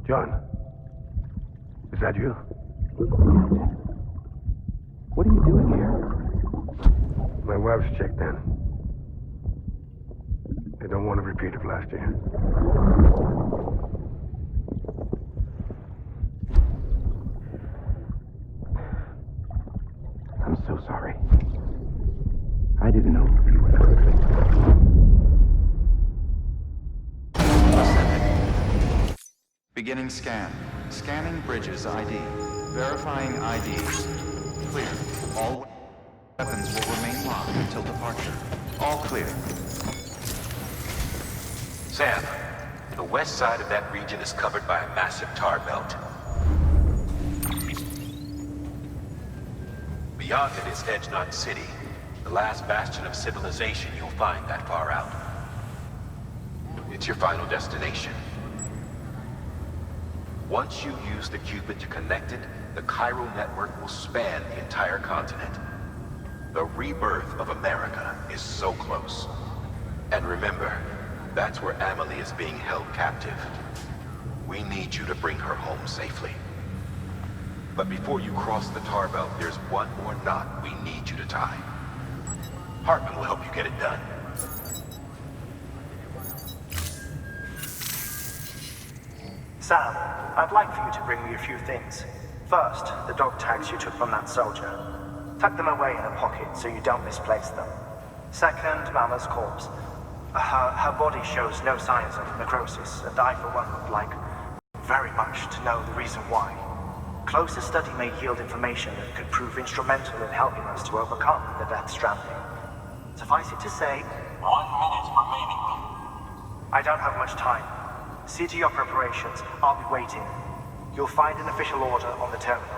John, is that you? What are you doing here? My wife's checked in. They don't want a repeat of last year. I'm so sorry. I didn't know you were Ascending. Beginning scan. Scanning bridges ID. Verifying IDs. Clear. All weapons will remain locked until departure. All clear. Sam, the west side of that region is covered by a massive tar belt. Beyond it is Edgenot City, the last bastion of civilization you'll find that far out. It's your final destination. Once you use the Cupid to connect it, the chiral network will span the entire continent. The rebirth of America is so close. And remember, that's where Amelie is being held captive. We need you to bring her home safely. But before you cross the tar belt, there's one more knot we need you to tie. Hartman will help you get it done. Sam, I'd like for you to bring me a few things. First, the dog tags you took from that soldier. Tuck them away in a pocket so you don't misplace them. Second, Mama's corpse. Her body shows no signs of necrosis, and I, for one, would like very much to know the reason why. Closer study may yield information that could prove instrumental in helping us to overcome the Death Stranding. Suffice it to say, 1 minute remaining. I don't have much time. See to your preparations. I'll be waiting. You'll find an official order on the terminal.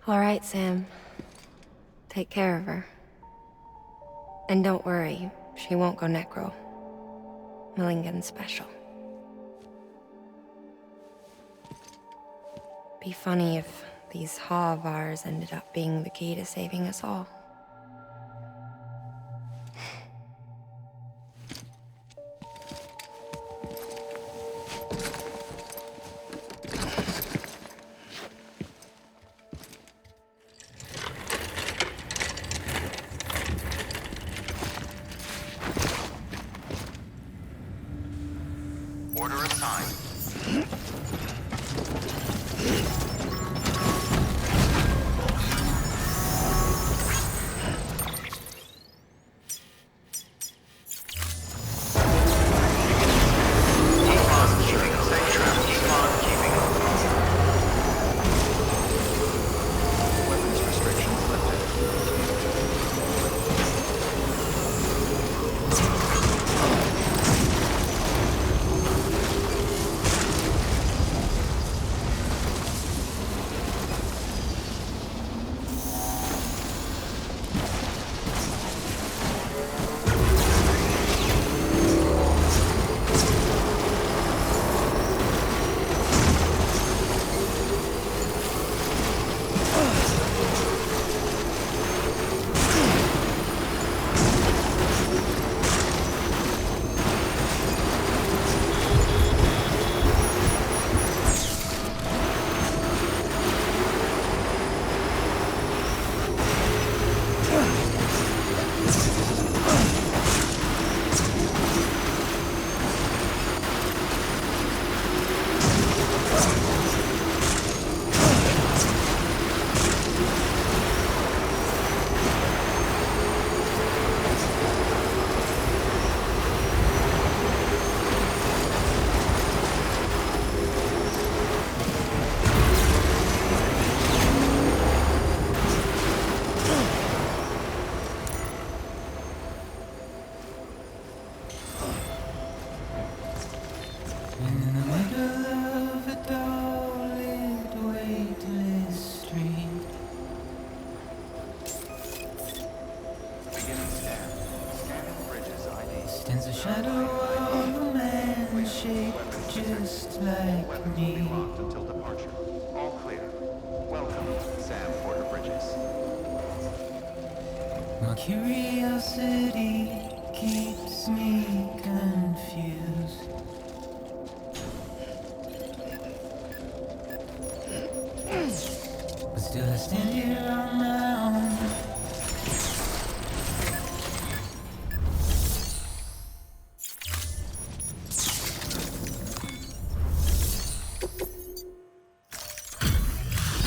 All right, Sam. Take care of her. And don't worry, she won't go necro. Millingan's special. Be funny if these Ha of ours ended up being the key to saving us all. Order assigned. shadow of a man shaped just like Weapons will me. be locked until departure. All clear. Welcome, Sam Porter Bridges. My curiosity keeps me confused. But still I stand here on my own.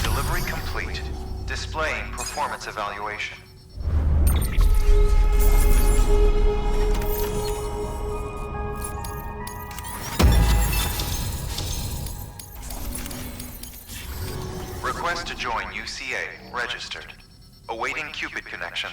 Delivery complete. Displaying performance evaluation. Request to join UCA. Registered. Awaiting Cupid connection.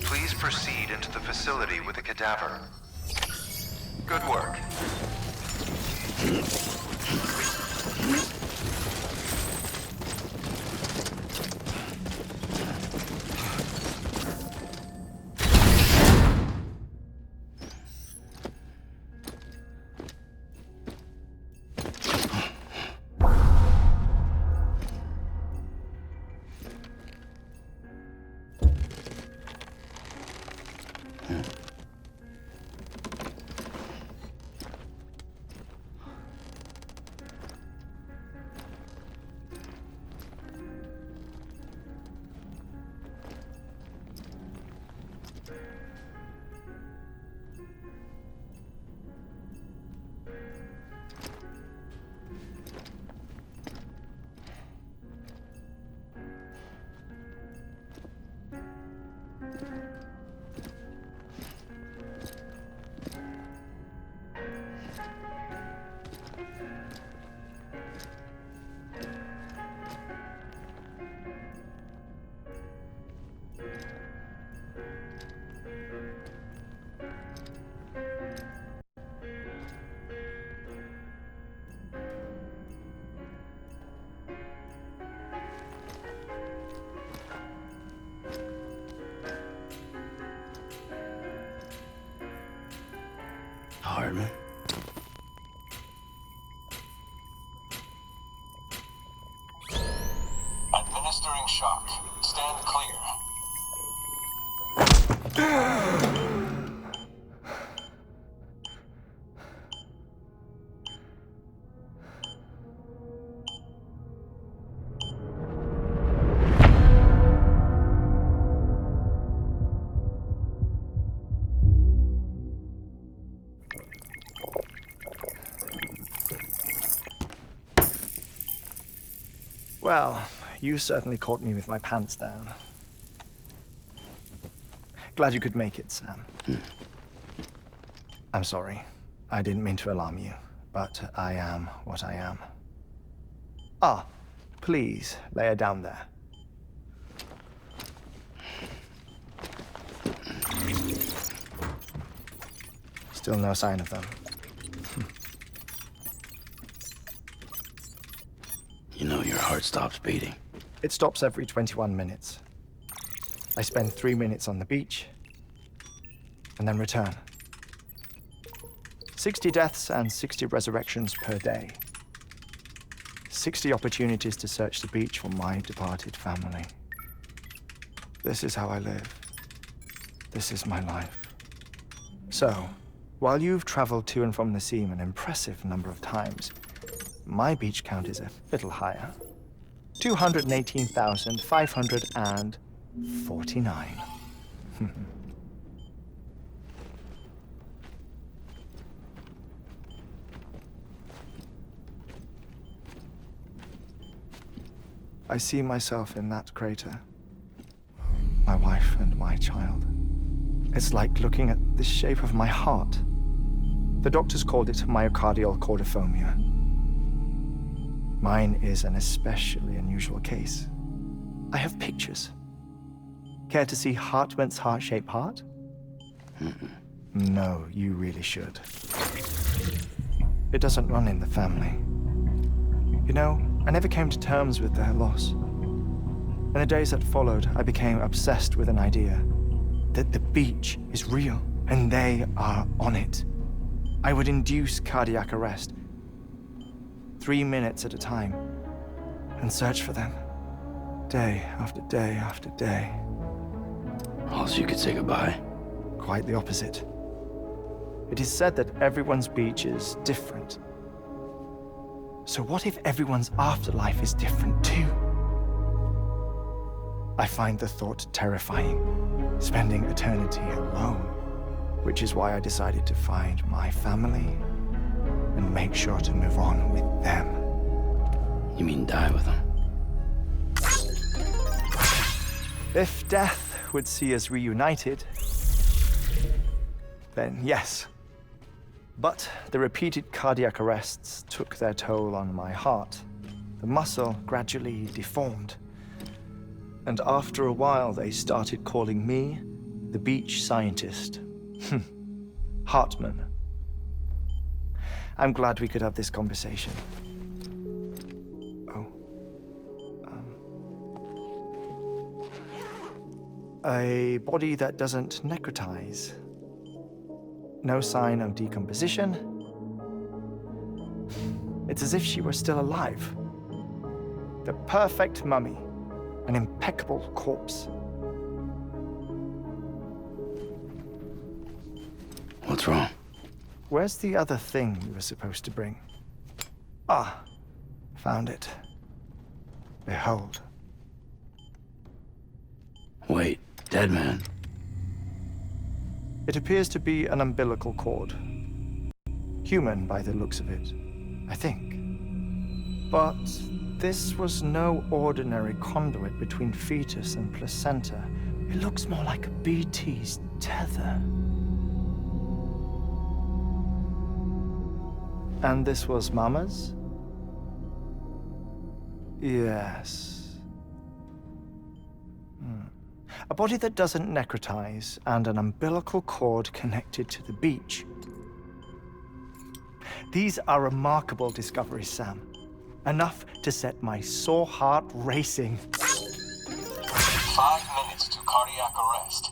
Please proceed into the facility with the cadaver. Good work. Hardman. Administering shock. Stand clear. Well, you certainly caught me with my pants down. Glad you could make it, Sam. I'm sorry. I didn't mean to alarm you, but I am what I am. Ah, please, lay her down there. Still no sign of them. You know your heart stops beating. It stops every 21 minutes. I spend 3 minutes on the beach, and then return. 60 deaths and 60 resurrections per day. 60 opportunities to search the beach for my departed family. This is how I live. This is my life. So, while you've traveled to and from the seam an impressive number of times, my beach count is a little higher. 218,549. I see myself in that crater. My wife and my child. It's like looking at the shape of my heart. The doctors called it myocardial cordiformia. Mine is an especially unusual case. I have pictures. Care to see Hartman's heart-shaped heart? No, you really should. It doesn't run in the family. You know, I never came to terms with their loss. In the days that followed, I became obsessed with an idea that the beach is real and they are on it. I would induce cardiac arrest, 3 minutes at a time, and search for them, day after day after day. Also, you could say goodbye. Quite the opposite. It is said that everyone's beach is different. So what if everyone's afterlife is different too? I find the thought terrifying, spending eternity alone, which is why I decided to find my family and make sure to move on with them. You mean die with them? If death would see us reunited, then yes. But the repeated cardiac arrests took their toll on my heart. The muscle gradually deformed. And after a while, they started calling me the beach scientist. Hartman. I'm glad we could have this conversation. A body that doesn't necrotize. No sign of decomposition. It's as if she were still alive. The perfect mummy. An impeccable corpse. What's wrong? Where's the other thing you were supposed to bring? Ah, found it. Behold. Wait, dead man? It appears to be an umbilical cord. Human by the looks of it, I think. But this was no ordinary conduit between fetus and placenta. It looks more like a BT's tether. And this was Mama's? Yes. A body that doesn't necrotize and an umbilical cord connected to the beach. These are remarkable discoveries, Sam. Enough to set my sore heart racing. 5 minutes to cardiac arrest.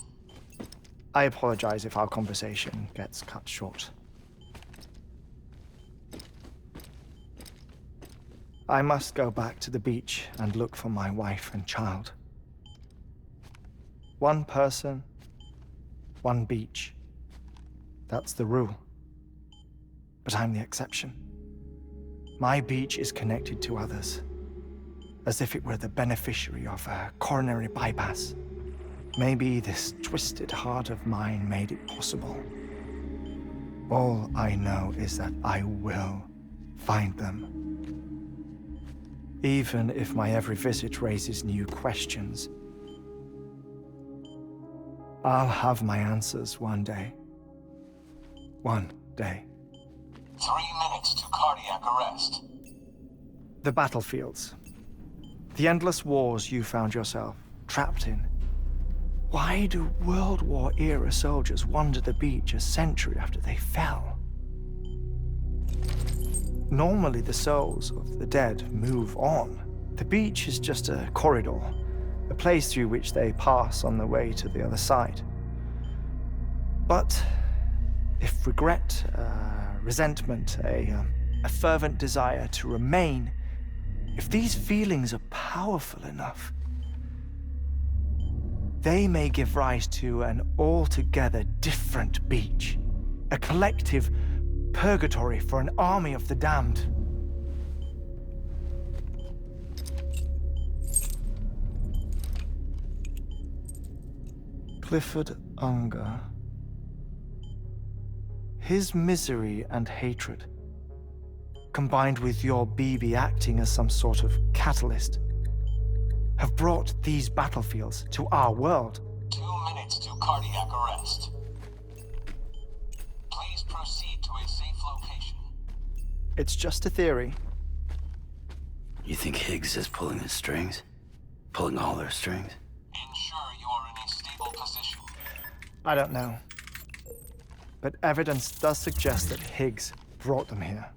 I apologize if our conversation gets cut short. I must go back to the beach and look for my wife and child. One person, one beach. That's the rule. But I'm the exception. My beach is connected to others, as if it were the beneficiary of a coronary bypass. Maybe this twisted heart of mine made it possible. All I know is that I will find them. Even if my every visit raises new questions, I'll have my answers one day. One day. 3 minutes to cardiac arrest. The battlefields. The endless wars you found yourself trapped in. Why do World War-era soldiers wander the beach a century after they fell? Normally the souls of the dead move on. The beach is just a corridor, a place through which they pass on the way to the other side. But if regret, resentment, a fervent desire to remain, if these feelings are powerful enough, they may give rise to an altogether different beach, a collective purgatory for an army of the damned. Clifford Unger. His misery and hatred, combined with your BB acting as some sort of catalyst, have brought these battlefields to our world. 2 minutes to cardiac arrest. Please proceed to a safe location. It's just a theory. You think Higgs is pulling the strings? Pulling all their strings? Ensure you are in a stable position. I don't know. But evidence does suggest that Higgs brought them here.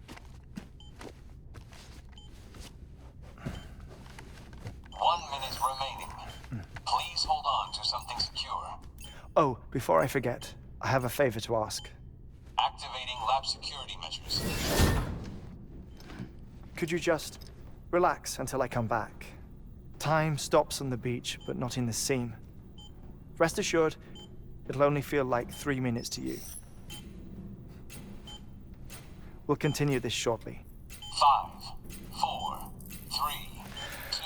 1 minute remaining. Please hold on to something secure. Oh, before I forget, I have a favor to ask. Activating lab security measures. Could you just relax until I come back? Time stops on the beach, but not in the scene. Rest assured, it'll only feel like 3 minutes to you. We'll continue this shortly. 5, 4, 3, 2,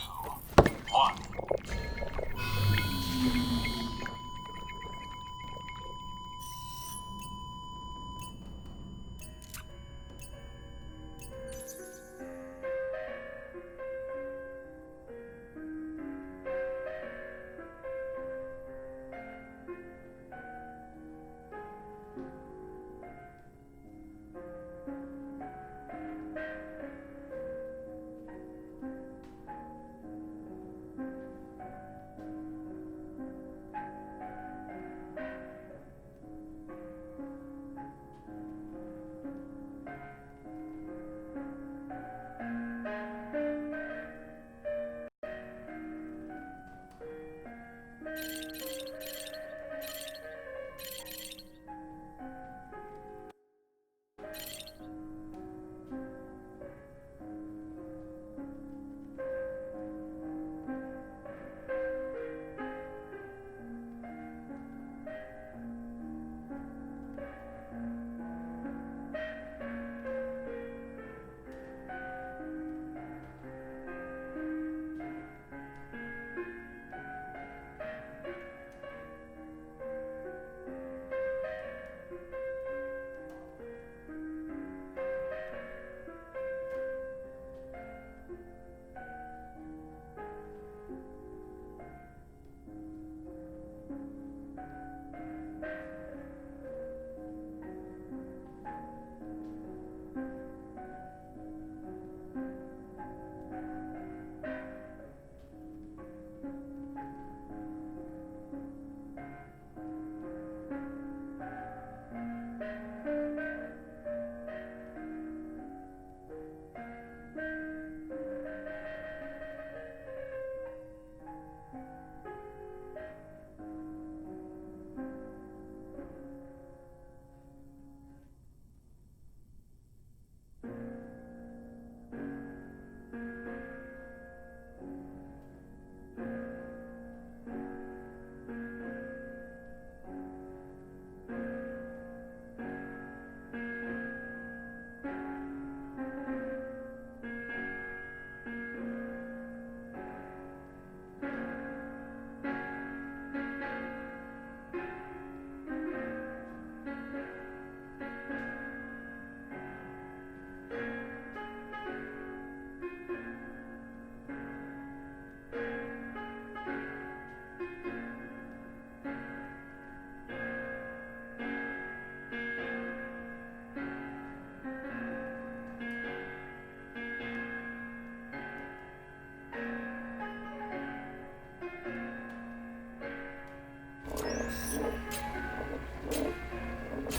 1.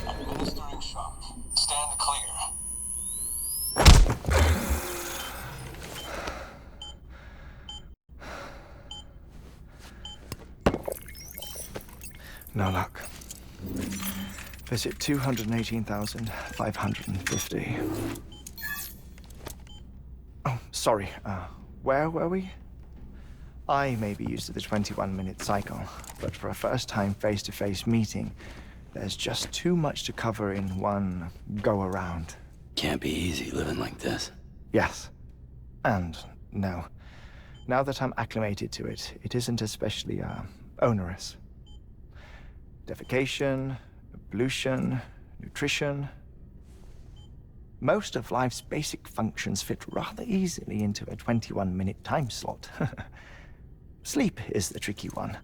Administering shock. Stand clear. No luck. Visit 218,550. Oh, sorry. Where were we? I may be used to the 21-minute cycle, but for a first-time face-to-face meeting, there's just too much to cover in one go-around. Can't be easy living like this. Yes. And no. Now that I'm acclimated to it, it isn't especially, onerous. Defecation, pollution, nutrition. Most of life's basic functions fit rather easily into a 21-minute time slot. Sleep is the tricky one.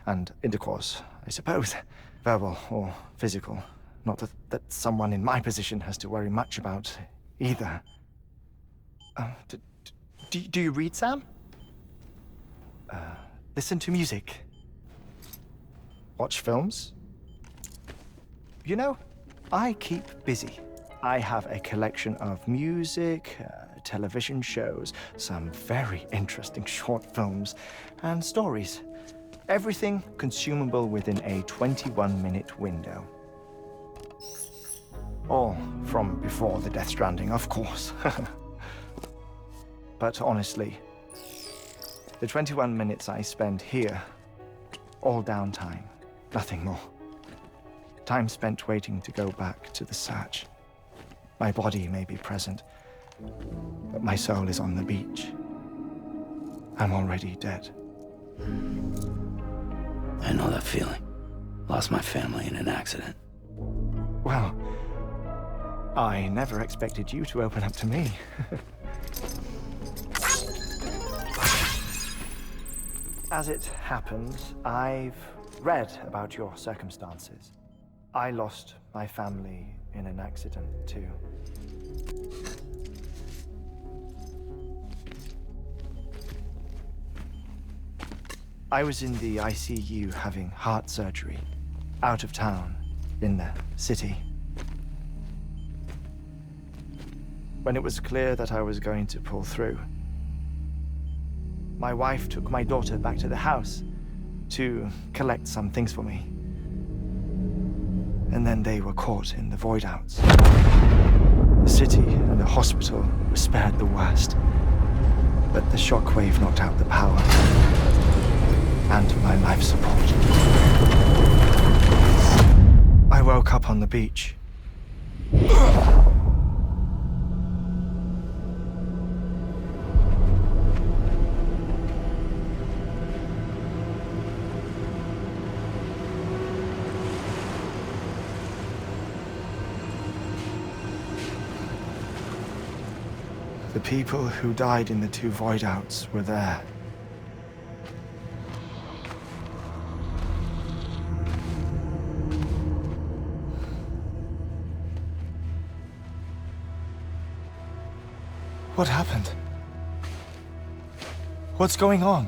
And intercourse, I suppose. Verbal or physical. Not that someone in my position has to worry much about either. Do you read, Sam? Listen to music. Watch films? You know, I keep busy. I have a collection of music, television shows, some very interesting short films, and stories. Everything consumable within a 21-minute window. All from before the Death Stranding, of course. But honestly, the 21 minutes I spend here, all downtime, nothing more. Time spent waiting to go back to the search. My body may be present, but my soul is on the beach. I'm already dead. I know that feeling. Lost my family in an accident. Well, I never expected you to open up to me. As it happens, I've read about your circumstances. I lost my family in an accident, too. I was in the ICU having heart surgery, out of town, in the city. When it was clear that I was going to pull through, my wife took my daughter back to the house to collect some things for me. And then they were caught in the void-outs. The city and the hospital were spared the worst, but the shockwave knocked out the power and my life support. I woke up on the beach. The people who died in the two void-outs were there. What happened? What's going on?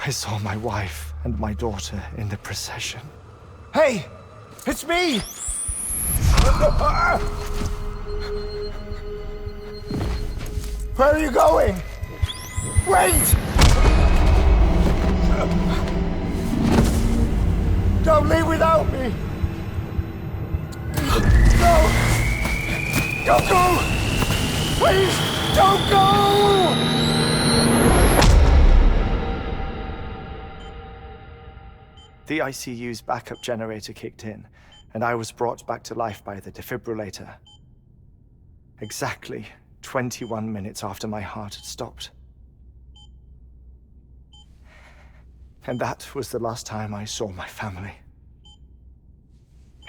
I saw my wife and my daughter in the procession. Hey! It's me! Where are you going? Wait! Don't leave without me! No! Don't go! Please, don't go! The ICU's backup generator kicked in, and I was brought back to life by the defibrillator. Exactly 21 minutes after my heart had stopped. And that was the last time I saw my family.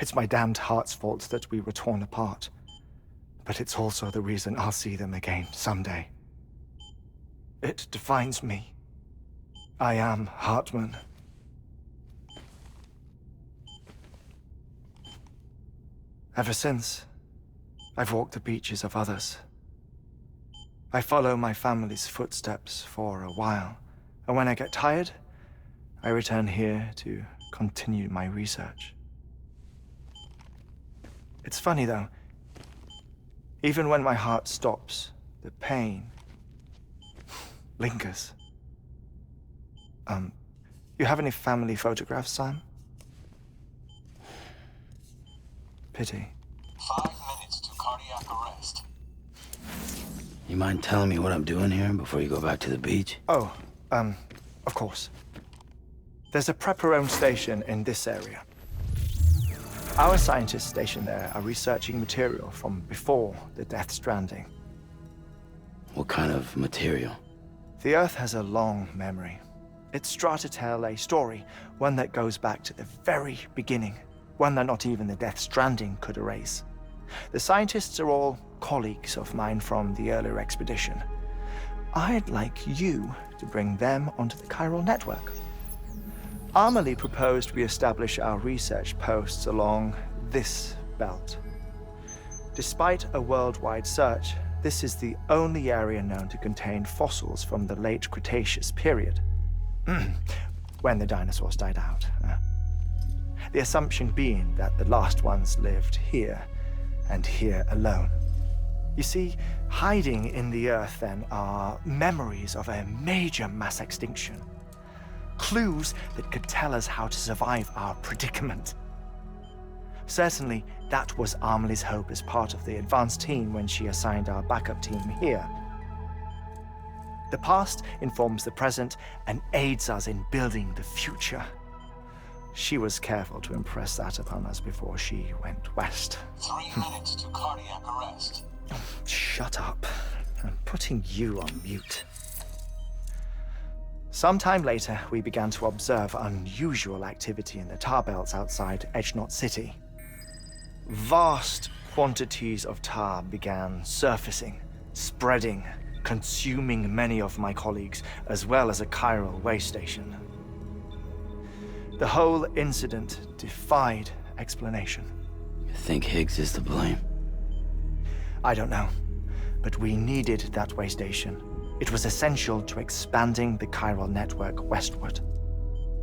It's my damned heart's fault that we were torn apart, but it's also the reason I'll see them again someday. It defines me. I am Hartman. Ever since, I've walked the beaches of others. I follow my family's footsteps for a while, and when I get tired, I return here to continue my research. It's funny though, even when my heart stops, the pain lingers. You have any family photographs, Sam? Pity. 5 minutes to cardiac arrest. You mind telling me what I'm doing here before you go back to the beach? Oh, of course. There's a prep-your-own station in this area. Our scientists stationed there are researching material from before the Death Stranding. What kind of material? The Earth has a long memory. It's trying to tell a story, one that goes back to the very beginning, one that not even the Death Stranding could erase. The scientists are all colleagues of mine from the earlier expedition. I'd like you to bring them onto the chiral network. Amelie proposed we establish our research posts along this belt. Despite a worldwide search, this is the only area known to contain fossils from the late Cretaceous period, when the dinosaurs died out. The assumption being that the last ones lived here, and here alone. You see, hiding in the Earth then are memories of a major mass extinction. Clues that could tell us how to survive our predicament. Certainly, that was Amelie's hope as part of the advanced team when she assigned our backup team here. The past informs the present and aids us in building the future. She was careful to impress that upon us before she went west. 3 minutes to cardiac arrest. Shut up. I'm putting you on mute. Sometime later, we began to observe unusual activity in the tar belts outside Edgenot City. Vast quantities of tar began surfacing, spreading, consuming many of my colleagues, as well as a chiral way station. The whole incident defied explanation. You think Higgs is to blame? I don't know, but we needed that way station. It was essential to expanding the chiral network westward.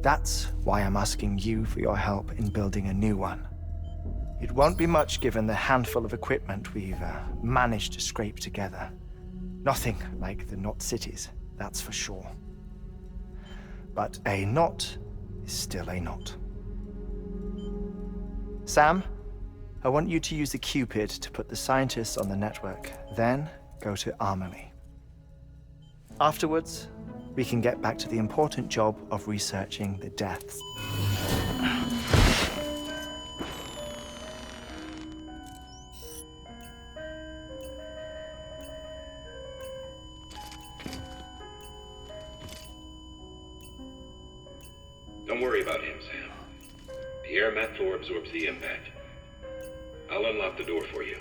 That's why I'm asking you for your help in building a new one. It won't be much given the handful of equipment we've managed to scrape together. Nothing like the knot cities, that's for sure. But a knot is still a knot. Sam, I want you to use the Cupid to put the scientists on the network, then go to Amelie. Afterwards, we can get back to the important job of researching the deaths. Don't worry about him, Sam. The air mat floor absorbs the impact. I'll unlock the door for you.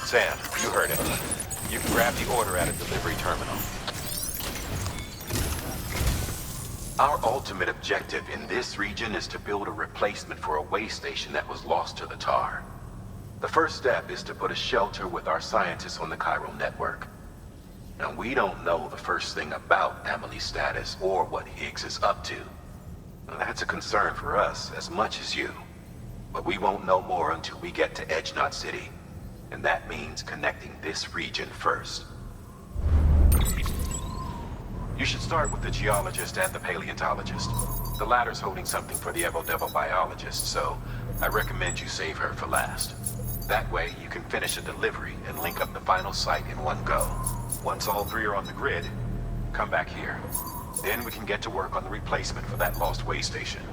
Sam, you heard it. You can grab the order at a delivery terminal. Our ultimate objective in this region is to build a replacement for a way station that was lost to the tar. The first step is to put a shelter with our scientists on the chiral network. Now, we don't know the first thing about Amelie's status or what Higgs is up to. Now, that's a concern for us as much as you. But we won't know more until we get to Edgenot City. And that means connecting this region first. You should start with the geologist and the paleontologist. The latter's holding something for the Evo biologist, so I recommend you save her for last. That way, you can finish a delivery and link up the final site in one go. Once all three are on the grid, come back here. Then we can get to work on the replacement for that lost way station.